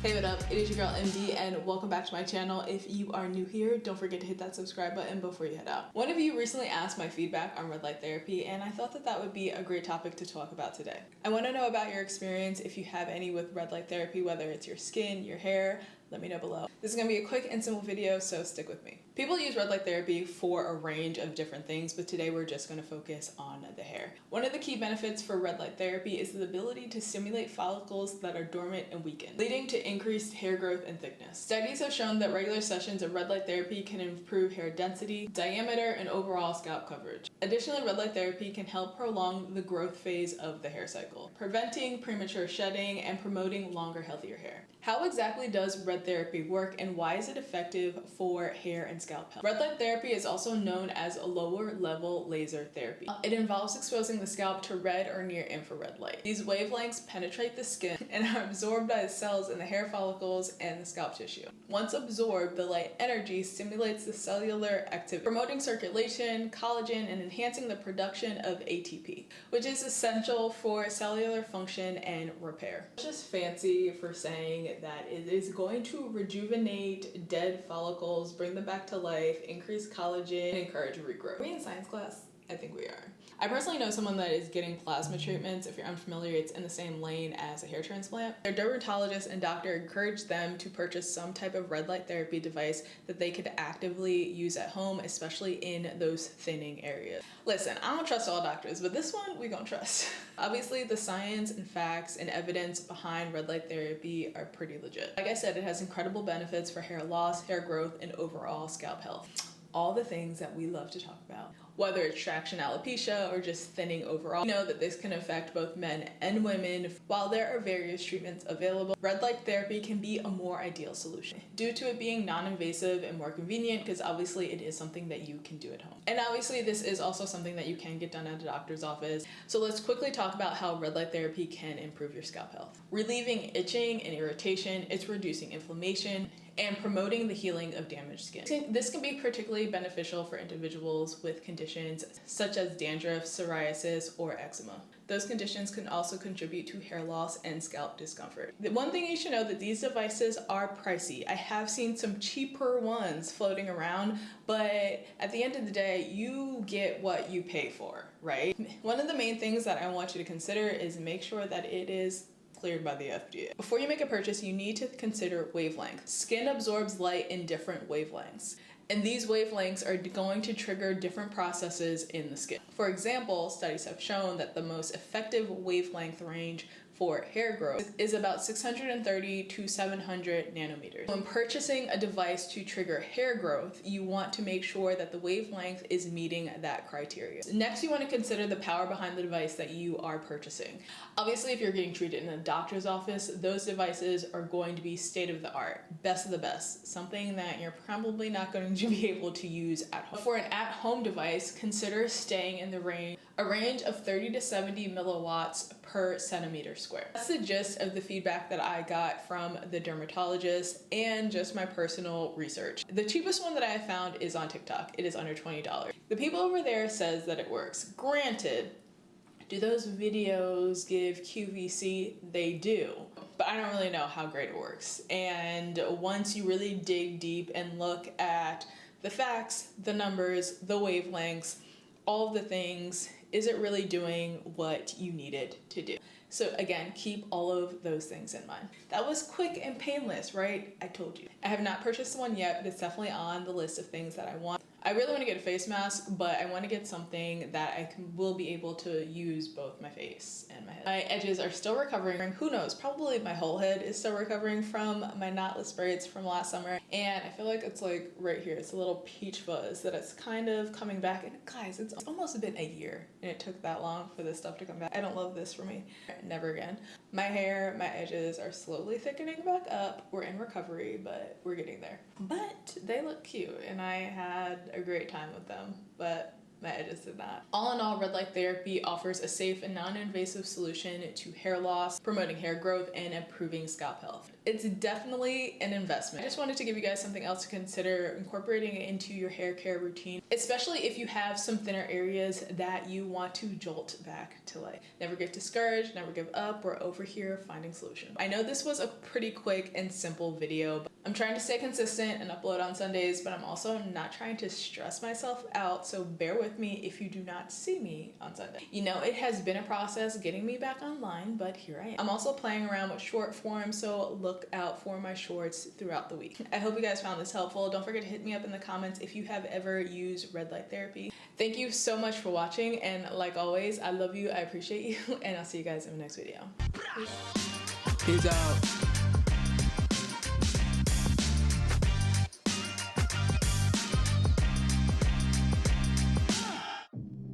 Hey, what up? It is your girl MD and welcome back to my channel. If you are new here, don't forget to hit that subscribe button before you head out. One of you recently asked my feedback on red light therapy and I thought that that would be a great topic to talk about today. I want to know about your experience, if you have any with red light therapy, whether it's your skin, your hair, let me know below. This is going to be a quick and simple video, so stick with me. People use red light therapy for a range of different things, but today we're just going to focus on the hair. One of the key benefits for red light therapy is the ability to stimulate follicles that are dormant and weakened, leading to increased hair growth and thickness. Studies have shown that regular sessions of red light therapy can improve hair density, diameter, and overall scalp coverage. Additionally, red light therapy can help prolong the growth phase of the hair cycle, preventing premature shedding and promoting longer, healthier hair. How exactly does red therapy work and why is it effective for hair and scalp health? Red light therapy is also known as a lower level laser therapy. It involves exposing the scalp to red or near infrared light. These wavelengths penetrate the skin and are absorbed by the cells in the hair follicles and the scalp tissue. Once absorbed, the light energy stimulates the cellular activity, promoting circulation, collagen, and enhancing the production of ATP, which is essential for cellular function and repair. It's just fancy for saying that it is going to rejuvenate dead follicles, bring them back to life, increase collagen, and encourage regrowth. Are we in science class? I think we are. I personally know someone that is getting plasma treatments. If you're unfamiliar, it's in the same lane as a hair transplant. Their dermatologist and doctor encouraged them to purchase some type of red light therapy device that they could actively use at home, especially in those thinning areas. Listen, I don't trust all doctors, but this one we gonna trust. Obviously, the science and facts and evidence behind red light therapy are pretty legit. Like I said, it has incredible benefits for hair loss, hair growth, and overall scalp health. All the things that we love to talk about, whether it's traction alopecia or just thinning overall. We know that this can affect both men and women. While there are various treatments available, red light therapy can be a more ideal solution due to it being non-invasive and more convenient, because obviously it is something that you can do at home. And obviously this is also something that you can get done at a doctor's office. So let's quickly talk about how red light therapy can improve your scalp health. Relieving itching and irritation, it's reducing inflammation, and promoting the healing of damaged skin. This can be particularly beneficial for individuals with conditions such as dandruff, psoriasis, or eczema. Those conditions can also contribute to hair loss and scalp discomfort. The one thing you should know that these devices are pricey. I have seen some cheaper ones floating around, but at the end of the day, you get what you pay for, right? One of the main things that I want you to consider is make sure that it is cleared by the FDA. Before you make a purchase, you need to consider wavelength. Skin absorbs light in different wavelengths, and these wavelengths are going to trigger different processes in the skin. For example, studies have shown that the most effective wavelength range for hair growth is about 630 to 700 nanometers. When purchasing a device to trigger hair growth, you want to make sure that the wavelength is meeting that criteria. Next, you want to consider the power behind the device that you are purchasing. Obviously, if you're getting treated in a doctor's office, those devices are going to be state of the art, best of the best, something that you're probably not going to be able to use at home. For an at-home device, consider staying in the range of 30 to 70 milliwatts per centimeter square. That's the gist of the feedback that I got from the dermatologist and just my personal research. The cheapest one that I have found is on TikTok. It is under $20. The people over there says that it works. Granted, do those videos give QVC? They do, but I don't really know how great it works. And once you really dig deep and look at the facts, the numbers, the wavelengths, all of the things, is it really doing what you need it to do? So again, keep all of those things in mind. That was quick and painless, right? I told you. I have not purchased one yet, but it's definitely on the list of things that I want. I really want to get a face mask, but I want to get something that will be able to use both my face and my head. My edges are still recovering. Who knows? Probably my whole head is still recovering from my knotless braids from last summer. And I feel like it's like right here. It's a little peach fuzz that it's kind of coming back. And guys, it's almost been a year and it took that long for this stuff to come back. I don't love this for me. Never again. My hair, my edges are slowly thickening back up. We're in recovery, but we're getting there. But they look cute and I had a great time with them, but My edges did not. All in all, red light therapy offers a safe and non-invasive solution to hair loss, promoting hair growth, and improving scalp health. It's definitely an investment. I just wanted to give you guys something else to consider incorporating it into your hair care routine, especially if you have some thinner areas that you want to jolt back to life. Never get discouraged, never give up. We're over here finding solutions. I know this was a pretty quick and simple video, but I'm trying to stay consistent and upload on Sundays, but I'm also not trying to stress myself out, so bear with me if you do not see me on Sunday. You know, it has been a process getting me back online, but here I am. I'm also playing around with short form, so look out for my shorts throughout the week. I hope you guys found this helpful. Don't forget to hit me up in the comments if you have ever used red light therapy. Thank you so much for watching, and like always, I love you, I appreciate you, and I'll see you guys in the next video. Peace out.